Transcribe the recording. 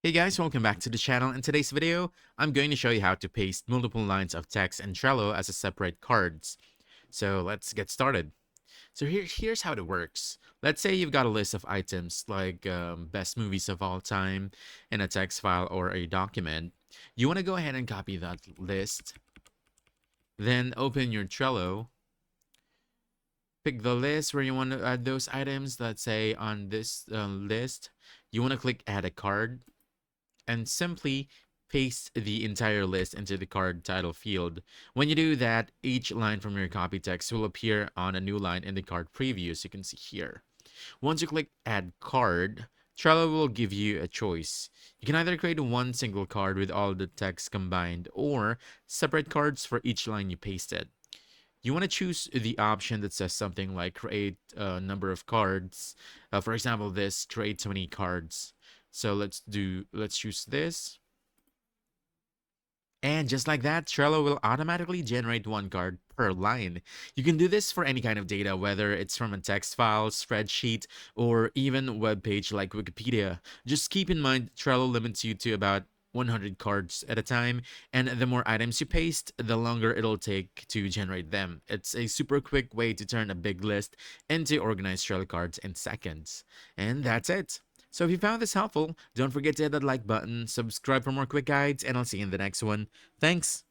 Hey guys, welcome back to the channel. In today's video, I'm going to show you how to paste multiple lines of text in Trello as a separate cards. So let's get started. So here's how it works. Let's say you've got a list of items like best movies of all time in a text file or a document. You want to go ahead and copy that list, then open your Trello, pick the list where you want to add those items. Let's say on this list, you want to click add a card and simply paste the entire list into the card title field. When you do that, each line from your copy text will appear on a new line in the card preview, as you can see here. Once you click add card, Trello will give you a choice. You can either create one single card with all the text combined or separate cards for each line you pasted. You want to choose the option that says something like create a number of cards. For example, this create 20 cards. So let's choose this. And just like that, Trello will automatically generate one card per line. You can do this for any kind of data, whether it's from a text file, spreadsheet, or even web page like Wikipedia. Just keep in mind, Trello limits you to about 100 cards at a time, and the more items you paste, the longer it'll take to generate them. It's a super quick way to turn a big list into organized Trello cards in seconds. And that's it. So if you found this helpful, don't forget to hit that like button, subscribe for more quick guides, and I'll see you in the next one. Thanks!